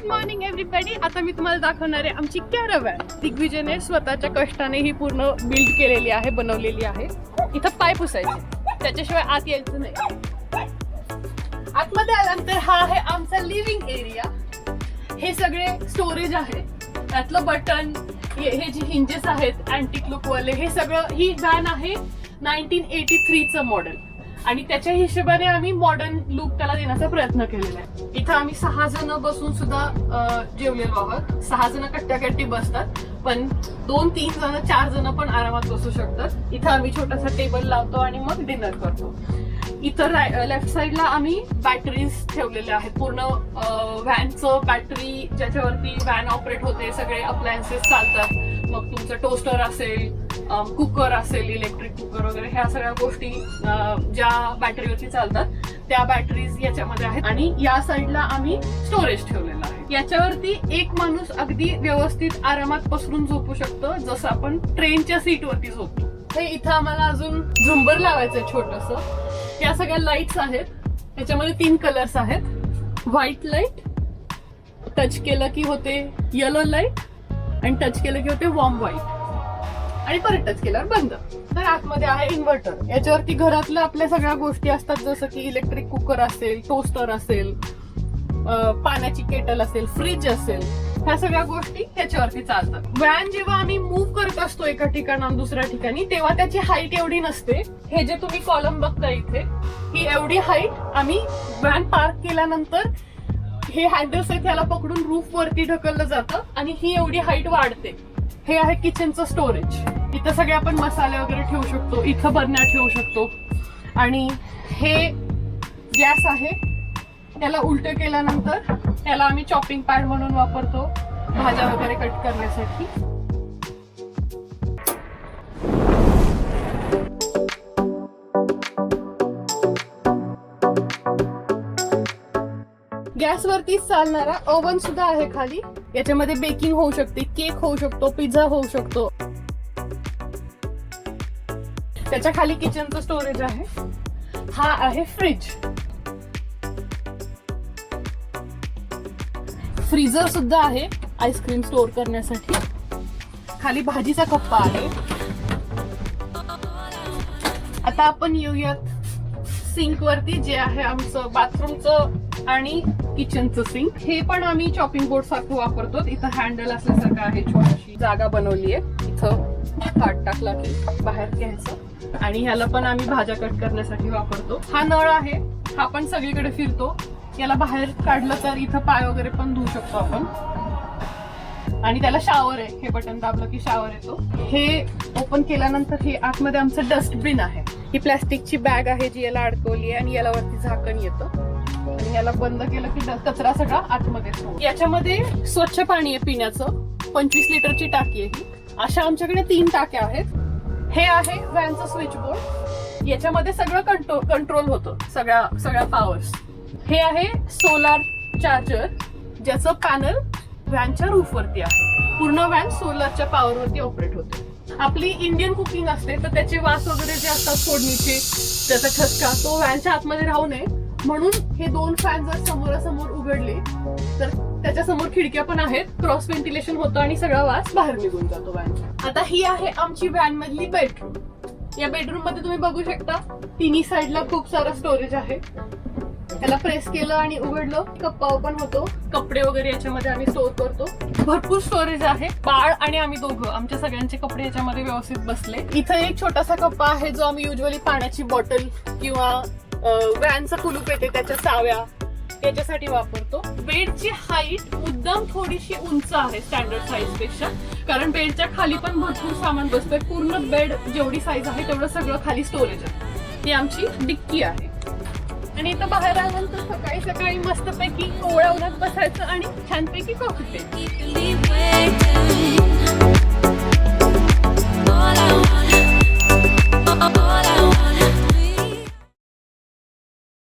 Morning everybody. आता मी तुम्हाला दाखवणार आहे आमची कॅरव्हॅन. दिग्विजयने स्वतःच्या कष्टाने ही पूर्ण बिल्ड केलेली आहे, बनवलेली आहे. इथं पाय पुसायचे, त्याच्याशिवाय आत यायचं नाही. आतमध्ये आल्यानंतर हा आहे आमचा लिव्हिंग एरिया. हे सगळे स्टोरेज आहे, त्यातलं बटन, हे जे हिंजेस आहेत अँटिक लुक वाले, हे सगळं. ही व्हॅन आहे 1983चं मॉडेल आणि त्याच्या हिशोबाने आम्ही मॉडर्न लुक त्याला देण्याचा प्रयत्न केलेला आहे. इथं आम्ही 6 जण बसून सुद्धा जेवलेलो आहोत. 6 जण कट्ट्याकट्टी बसतात, पण 2-3 जण 4 जण पण आरामात बसू शकतात. इथं आम्ही छोटासा टेबल लावतो आणि मग डिनर करतो. इतर लेफ्ट साइडला आम्ही बॅटरीज ठेवलेल्या आहेत. पूर्ण व्हॅनचं बॅटरी ज्याच्यावरती व्हॅन ऑपरेट होते, सगळे अप्लायन्सेस चालतात. मग तुमचं टोस्टर असेल, कुकर असेल, इलेक्ट्रिक कुकर वगैरे, ह्या सगळ्या गोष्टी ज्या बॅटरीवरती चालतात त्या बॅटरीज याच्यामध्ये आहेत. आणि या साईडला आम्ही स्टोरेज ठेवलेलं आहे. याच्यावरती एक माणूस अगदी व्यवस्थित आरामात पसरून झोपू शकतो, जसं आपण ट्रेनच्या सीटवरती झोपतो. हे इथं आम्हाला अजून झुंबर लावायचंय छोटंसं. या सगळ्या लाईट्स आहेत, त्याच्यामध्ये 3 कलर्स आहेत. व्हाईट लाईट, टच केलं की होते येलो लाईट, आणि टच केलं की होते वॉर्म व्हाईट, आणि परत टच केल्यावर बंद. तर आतमध्ये आहे इन्व्हर्टर. याच्यावरती घरातल्या आपल्या सगळ्या गोष्टी असतात, जसं की इलेक्ट्रिक कुकर असेल, टोस्टर असेल, पाण्याची केटल असेल, फ्रीज असेल, ह्या सगळ्या गोष्टी ह्याच्यावरती चालतात. व्हॅन जेव्हा आम्ही मूव्ह करत असतो एका ठिकाणाहून दुसऱ्या ठिकाणी, तेव्हा त्याची हाईट एवढी नसते. हे जे तुम्ही कॉलम बघता इथे, ही एवढी हाईट आम्ही व्हॅन पार्क केल्यानंतर हे हँडल्स आहेत, ह्याला पकडून रूफ वरती ढकललं जातं आणि ही एवढी हाईट वाढते. हे आहे किचनचं स्टोरेज. इथं सगळे आपण मसाले वगैरे ठेवू शकतो, इथं बरण्या ठेवू शकतो. आणि हे गॅस आहे, त्याला उलट केल्यानंतर त्याला आम्ही चॉपिंग पॅड म्हणून वापरतो, भाज्या वगैरे कट करण्यासाठी. गॅसवरती चालणारा ओव्हन सुद्धा आहे खाली. याच्यामध्ये बेकिंग होऊ शकते, केक होऊ शकतो, पिझ्झा होऊ शकतो. त्याच्या खाली किचनचं स्टोरेज आहे. हा आहे फ्रीज. फ्रीजर सुद्धा आहे आईस्क्रीम स्टोअर करण्यासाठी. खाली भाजीचा कप्पा आहे. आता आपण येऊयात सिंक वरती, जे आहे आमचं बाथरूमचं आणि किचनचं सिंक. हे पण आम्ही चॉपिंग बोर्ड सारखं वापरतो. इथं हँडल असल्यासारखं आहे, छोटीशी जागा बनवली आहे. इथं हात टाकला की बाहेर घ्यायचं. आणि ह्याला पण आम्ही भाज्या कट करण्यासाठी वापरतो. हा नळ आहे, हा पण सगळीकडे फिरतो. याला बाहेर काढलं तर इथं पाय वगैरे पण धुवू शकतो आपण. आणि त्याला शावर आहे, हे बटन दाबलं की शावर येतो. हे ओपन केल्यानंतर हे आतमध्ये आमचं डस्टबिन आहे. ही प्लॅस्टिकची बॅग आहे जी याला अडकवली आहे, आणि याला वरती झाकण येतं. आणि याला बंद केलं की कचरा सगळा आतमध्ये येतो. याच्यामध्ये स्वच्छ पाणी आहे पिण्याचं. 25 लिटरची टाकी आहे ही. अशा आमच्याकडे 3 टाक्या आहेत. हे आहे व्हॅनचं स्विच बोर्ड. याच्यामध्ये सगळं कंट्रोल होतं, सगळ्या पॉवर्स. हे आहे सोलार चार्जर, ज्याचं पॅनल व्हॅनच्या रूफ वरती आहे. पूर्ण व्हॅन सोलारच्या पॉवर वरती ऑपरेट होते. आपली इंडियन कुकिंग असते, तर त्याचे वास वगैरे जे असतात फोडणीचे, त्याचा ठसका तो व्हॅनच्या आतमध्ये राहू नये म्हणून हे 2 फॅन जर समोरासमोर उघडले तर त्याच्या समोर खिडक्या पण आहेत. क्रॉस व्हेंटिलेशन होतं आणि सगळा वास बाहेर निघून जातो व्हॅनच्या. आता ही आहे आमची व्हॅन मधली बेडरूम. या बेडरूम मध्ये तुम्ही बघू शकता, तिन्ही साईडला खूप सारं स्टोरेज आहे. त्याला प्रेस केलं आणि उघडलं, कप्पा ओपन होतो. कपडे वगैरे याच्यामध्ये आम्ही स्टोअर करतो. भरपूर स्टोरेज आहे. बाळ आणि आम्ही दोघं, आमच्या सगळ्यांचे कपडे याच्यामध्ये व्यवस्थित बसले. इथं एक छोटासा कप्पा आहे, जो आम्ही युजली पाण्याची बॉटल किंवा व्हॅनचं कुलूप येते त्याच्या चाव्या याच्यासाठी वापरतो. बेडची हाईट मुद्दाम थोडीशी उंच आहे स्टँडर्ड साईज पेक्षा, कारण बेडच्या खाली पण भरपूर सामान बसतंय. पूर्ण बेड जेवढी साईज आहे तेवढं सगळं खाली स्टोरेज आहे. ही आमची डिक्की आहे. आणि इथं बाहेर आल्यानंतर सकाळी सकाळी मस्तपैकी कोवळ्या उन्हात बसायचं आणि छानपैकी कॉफी प्यायची.